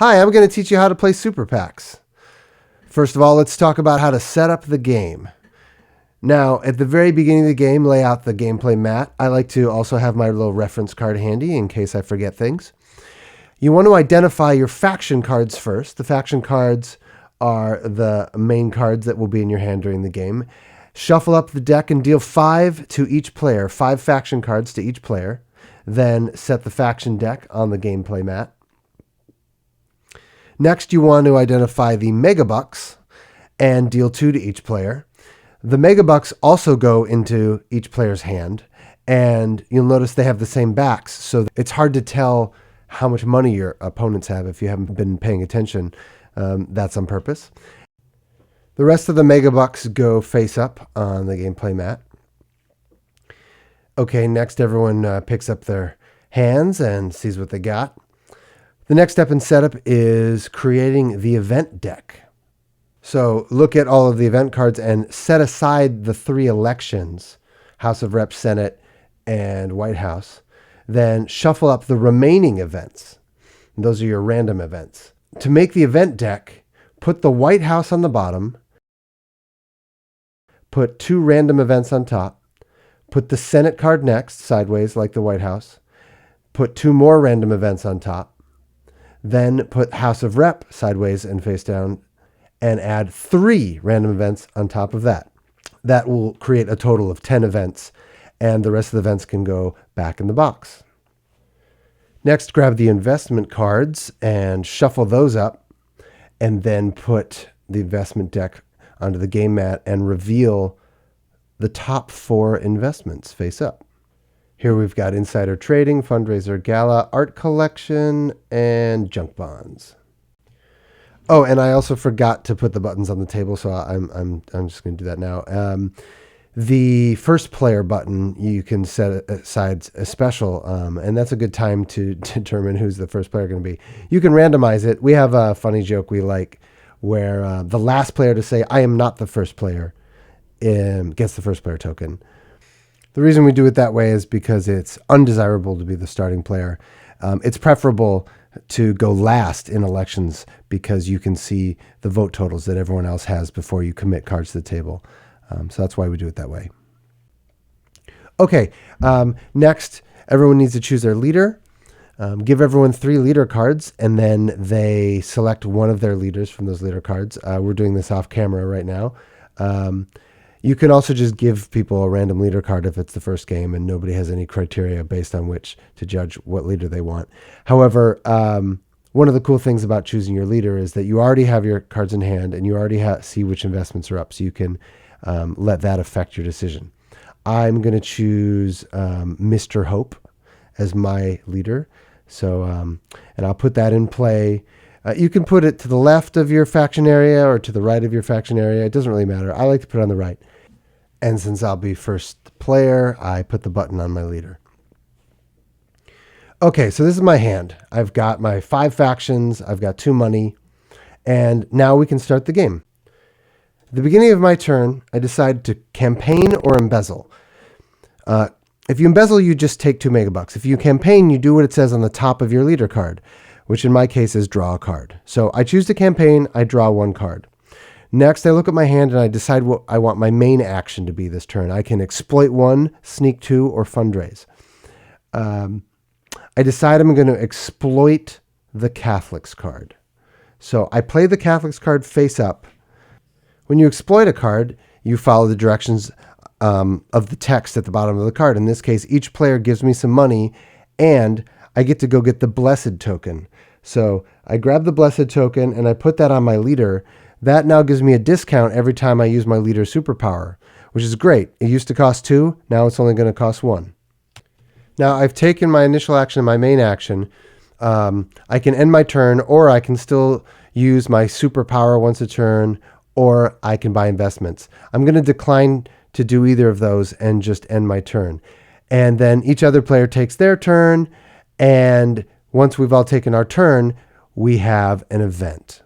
Hi, I'm going to teach you how to play SuperPACS. First of all, let's talk about how to set up the game. Now, at the very beginning of the game, lay out the gameplay mat. I like to also have my little reference card handy in case I forget things. You want to identify your faction cards first. The faction cards are the main cards that will be in your hand during the game. Shuffle up the deck and deal 5 to each player, 5 faction cards to each player. Then set the faction deck on the gameplay mat. Next, you want to identify the megabucks and deal 2 to each player. The megabucks also go into each player's hand, and you'll notice they have the same backs, so it's hard to tell how much money your opponents have if you haven't been paying attention. That's on purpose. The rest of the megabucks go face up on the gameplay mat. Okay, next everyone picks up their hands and sees what they got. The next step in setup is creating the event deck. So look at all of the event cards and set aside the 3 elections, House of Reps, Senate, and White House. Then shuffle up the remaining events. Those are your random events. To make the event deck, put the White House on the bottom, put 2 random events on top, put the Senate card next, sideways like the White House, put 2 more random events on top, then put House of Rep sideways and face down, and add 3 random events on top of that. That will create a total of 10 events, and the rest of the events can go back in the box. Next, grab the investment cards and shuffle those up, and then put the investment deck onto the game mat and reveal the top 4 investments face up. Here we've got insider trading, fundraiser, gala, art collection, and junk bonds. Oh, and I also forgot to put the buttons on the table, so I'm just going to do that now. The first player button, you can set aside a special, and that's a good time to determine who's the first player going to be. You can randomize it. We have a funny joke we like where the last player to say, "I am not the first player," gets the first player token. The reason we do it that way is because it's undesirable to be the starting player. It's preferable to go last in elections because you can see the vote totals that everyone else has before you commit cards to the table. So that's why we do it that way. Okay, next, everyone needs to choose their leader. Give everyone 3 leader cards, and then they select one of their leaders from those leader cards. We're doing this off camera right now. You can also just give people a random leader card if it's the first game and nobody has any criteria based on which to judge what leader they want. However, one of the cool things about choosing your leader is that you already have your cards in hand and you already see which investments are up, so you can let that affect your decision. I'm going to choose Mr. Hope as my leader. So, and I'll put that in play. You can put it to the left of your faction area or to the right of your faction area. It doesn't really matter. I like to put it on the right. And since I'll be first player, I put the button on my leader. Okay, so this is my hand. I've got my 5 factions. I've got 2 money. And now we can start the game. At the beginning of my turn, I decide to campaign or embezzle. If you embezzle, you just take 2 megabucks. If you campaign, you do what it says on the top of your leader card, which in my case is draw a card. So I choose to campaign, I draw 1 card. Next, I look at my hand and I decide what I want my main action to be this turn. I can exploit 1, sneak 2, or fundraise. I decide I'm going to exploit the Catholics card. So I play the Catholics card face up. When you exploit a card, you follow the directions of the text at the bottom of the card. In this case, each player gives me some money and I get to go get the Blessed token. So I grab the Blessed token and I put that on my leader. That now gives me a discount every time I use my leader's superpower, which is great. It used to cost 2, now it's only going to cost 1. Now I've taken my initial action and my main action. I can end my turn, or I can still use my superpower once a turn, or I can buy investments. I'm going to decline to do either of those and just end my turn. And then each other player takes their turn, and once we've all taken our turn, we have an event.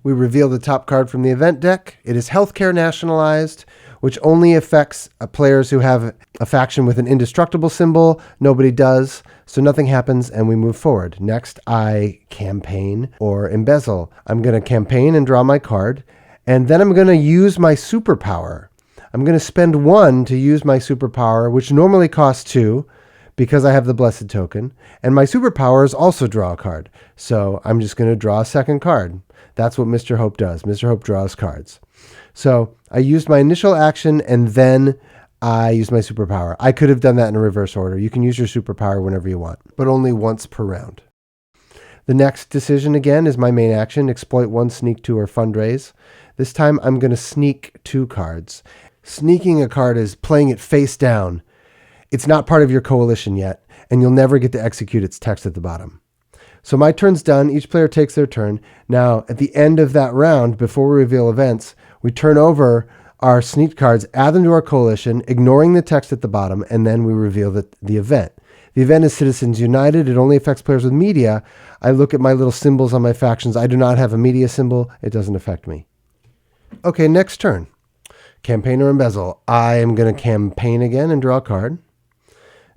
We reveal the top card from the event deck. It is healthcare nationalized, which only affects players who have a faction with an indestructible symbol. Nobody does. So nothing happens and we move forward. Next, I campaign or embezzle. I'm going to campaign and draw my card, and then I'm going to use my superpower. I'm going to spend 1 to use my superpower, which normally costs 2 because I have the blessed token. And my superpower is also draw a card. So I'm just going to draw a second card. That's what Mr. Hope does. Mr. Hope draws cards. So I used my initial action and then I used my superpower. I could have done that in a reverse order. You can use your superpower whenever you want, but only once per round. The next decision again is my main action, exploit 1, sneak 2, or fundraise. This time I'm going to sneak 2 cards. Sneaking a card is playing it face down. It's not part of your coalition yet, and you'll never get to execute its text at the bottom. So my turn's done. Each player takes their turn. Now, at the end of that round, before we reveal events, we turn over our sneak cards, add them to our coalition, ignoring the text at the bottom, and then we reveal the event. The event is Citizens United. It only affects players with media. I look at my little symbols on my factions. I do not have a media symbol. It doesn't affect me. Okay, next turn. Campaign or embezzle. I am going to campaign again and draw a card.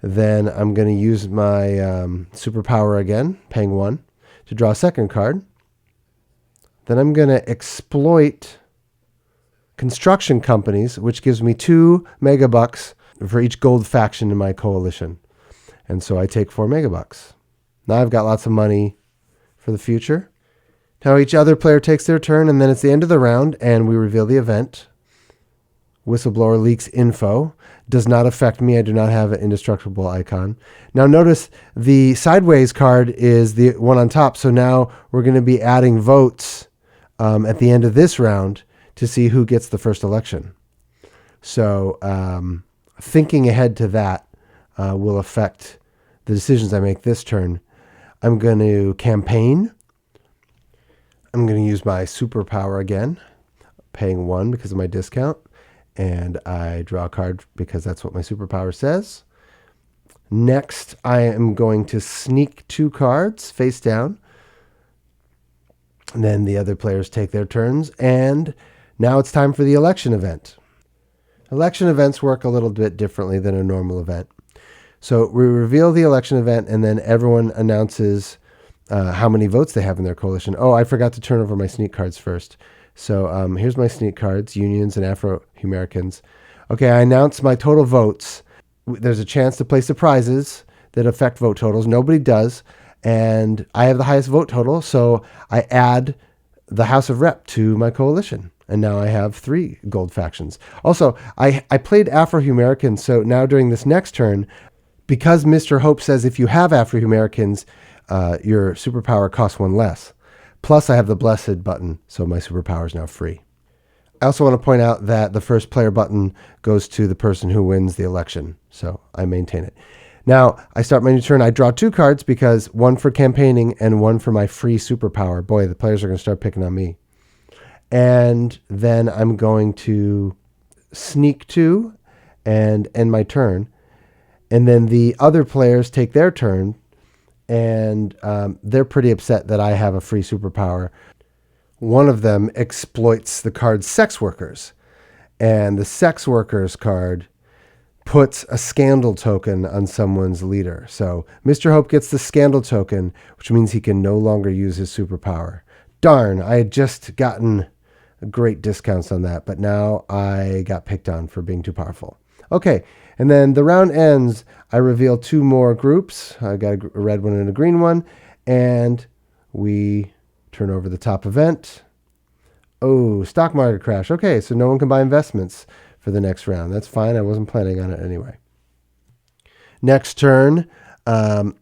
Then I'm going to use my superpower again, paying 1, to draw a second card. Then I'm going to exploit construction companies, which gives me 2 megabucks for each gold faction in my coalition. And so I take 4 megabucks. Now I've got lots of money for the future. Now each other player takes their turn, and then it's the end of the round, and we reveal the event. Whistleblower leaks info. Does not affect me. I do not have an indestructible icon. Now notice the sideways card is the one on top. So now we're going to be adding votes at the end of this round to see who gets the first election. So thinking ahead to that will affect the decisions I make this turn. I'm going to campaign. I'm going to use my superpower again, paying 1 because of my discount. And I draw a card because that's what my superpower says. Next, I am going to sneak 2 cards face down. And then the other players take their turns. And now it's time for the election event. Election events work a little bit differently than a normal event. So we reveal the election event, and then everyone announces how many votes they have in their coalition. Oh, I forgot to turn over my sneak cards first. So here's my sneak cards, Unions and Afro-Americans. Okay, I announce my total votes. There's a chance to play surprises that affect vote totals. Nobody does. And I have the highest vote total, so I add the House of Rep to my coalition. And now I have 3 gold factions. Also, I played Afro-Americans, so now during this next turn, because Mr. Hope says if you have Afro-Americans, your superpower costs 1 less. Plus, I have the Blessed button, so my superpower is now free. I also want to point out that the first player button goes to the person who wins the election, so I maintain it. Now, I start my new turn. I draw 2 cards because 1 for campaigning and 1 for my free superpower. Boy, the players are going to start picking on me. And then I'm going to sneak 2 and end my turn. And then the other players take their turn. And they're pretty upset that I have a free superpower. One of them exploits the card Sex Workers. And the Sex Workers card puts a scandal token on someone's leader. So Mr. Hope gets the scandal token, which means he can no longer use his superpower. Darn, I had just gotten great discounts on that, but now I got picked on for being too powerful. Okay. And then the round ends, I reveal 2 more groups. I got a red one and a green one. And we turn over the top event. Oh, stock market crash. Okay, so no one can buy investments for the next round. That's fine. I wasn't planning on it anyway. Next turn, I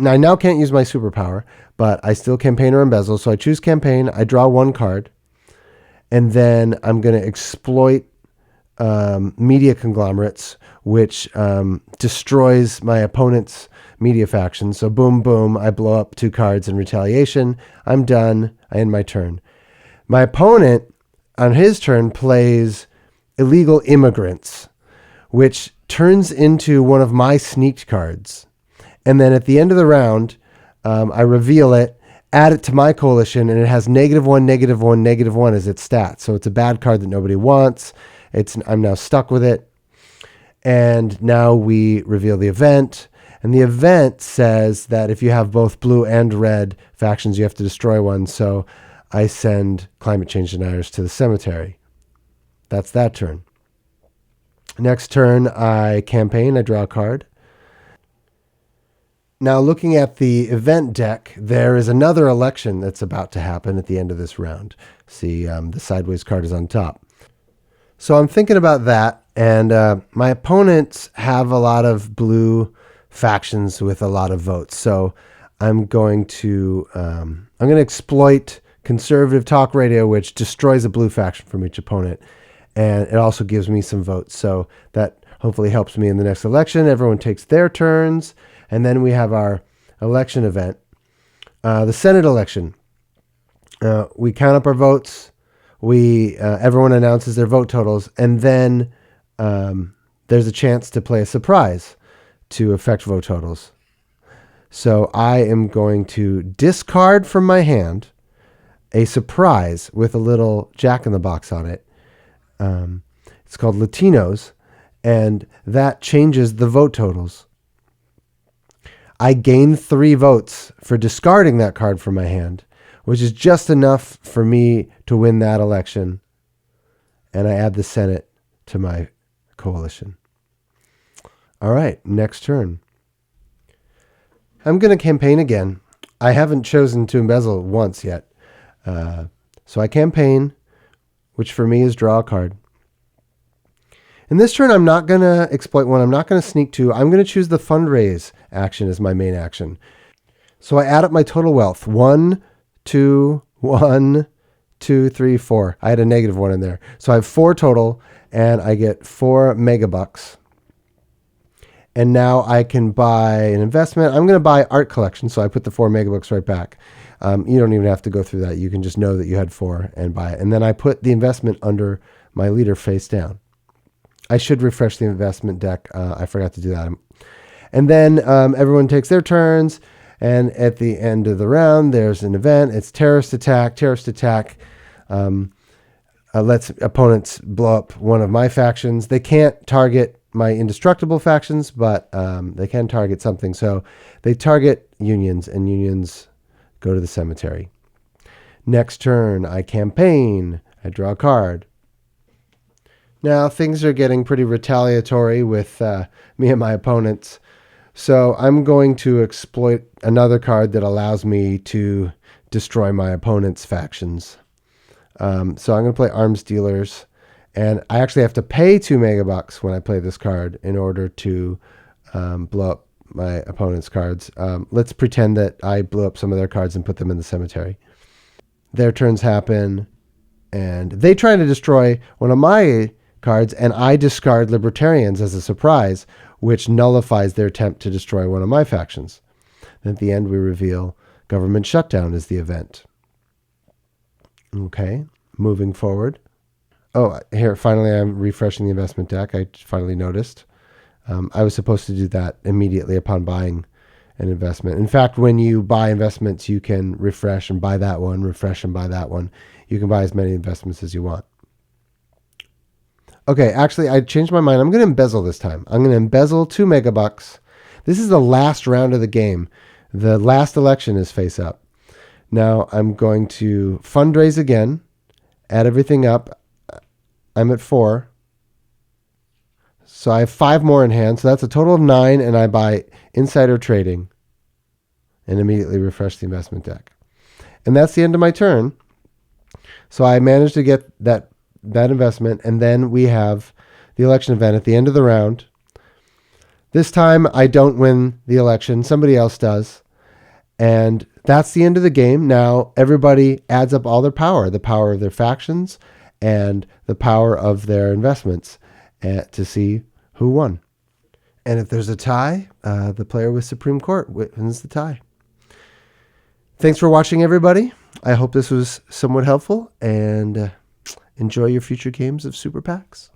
now can't use my superpower, but I still campaign or embezzle. So I choose campaign. I draw 1 card. And then I'm going to exploit media conglomerates, which destroys my opponent's media faction. So boom, boom, I blow up 2 cards in retaliation. I'm done. I end my turn. My opponent, on his turn, plays illegal immigrants, which turns into one of my sneaked cards. And then at the end of the round, I reveal it, add it to my coalition, and it has -1, -1, -1 as its stats. So it's a bad card that nobody wants. I'm now stuck with it. And now we reveal the event. And the event says that if you have both blue and red factions, you have to destroy one. So I send climate change deniers to the cemetery. That's that turn. Next turn, I campaign. I draw a card. Now, looking at the event deck, there is another election that's about to happen at the end of this round. See, the sideways card is on top. So I'm thinking about that, and my opponents have a lot of blue factions with a lot of votes. So I'm going to exploit conservative talk radio, which destroys a blue faction from each opponent, and it also gives me some votes. So that hopefully helps me in the next election. Everyone takes their turns. And then we have our election event, the Senate election. We count up our votes. Everyone announces their vote totals, and then there's a chance to play a surprise to affect vote totals. So I am going to discard from my hand a surprise with a little jack-in-the-box on it. It's called Latinos, and that changes the vote totals. I gain 3 votes for discarding that card from my hand, which is just enough for me to win that election. And I add the Senate to my coalition. All right, next turn. I'm going to campaign again. I haven't chosen to embezzle once yet. So I campaign, which for me is draw a card. In this turn, I'm not going to exploit one. I'm not going to sneak 2. I'm going to choose the fundraise action as my main action. So I add up my total wealth. 1, 2, 1, 2, 3, 4. I had a -1 in there. So I have 4 total, and I get 4 megabucks. And now I can buy an investment. I'm going to buy art collection, so I put the 4 megabucks right back. You don't even have to go through that. You can just know that you had 4 and buy it. And then I put the investment under my leader face down. I should refresh the investment deck. I forgot to do that. And then everyone takes their turns. And at the end of the round, there's an event. It's terrorist attack. Terrorist attack lets opponents blow up one of my factions. They can't target my indestructible factions, but they can target something. So they target unions, and unions go to the cemetery. Next turn, I campaign. I draw a card. Now, things are getting pretty retaliatory with me and my opponents. So I'm going to exploit another card that allows me to destroy my opponent's factions. So I'm going to play Arms Dealers. And I actually have to pay 2 megabucks when I play this card in order to blow up my opponent's cards. Let's pretend that I blew up some of their cards and put them in the cemetery. Their turns happen, and they try to destroy one of my cards, and I discard Libertarians as a surprise, which nullifies their attempt to destroy one of my factions. Then at the end, we reveal government shutdown is the event. Okay, moving forward. Oh, here, finally, I'm refreshing the investment deck. I finally noticed. I was supposed to do that immediately upon buying an investment. In fact, when you buy investments, you can refresh and buy that one, refresh and buy that one. You can buy as many investments as you want. Okay, actually, I changed my mind. I'm going to embezzle this time. I'm going to embezzle 2 megabucks. This is the last round of the game. The last election is face up. Now, I'm going to fundraise again, add everything up. I'm at 4. So I have 5 more in hand. So that's a total of 9, and I buy insider trading and immediately refresh the investment deck. And that's the end of my turn. So I managed to get that investment, and then we have the election event at the end of the round. This time I don't win the election, somebody else does, and that's the end of the game. Now everybody adds up all their power, the power of their factions and the power of their investments, to see who won. And if there's a tie, the player with Supreme Court wins the tie. Thanks for watching, everybody. I hope this was somewhat helpful, and enjoy your future games of SuperPACS.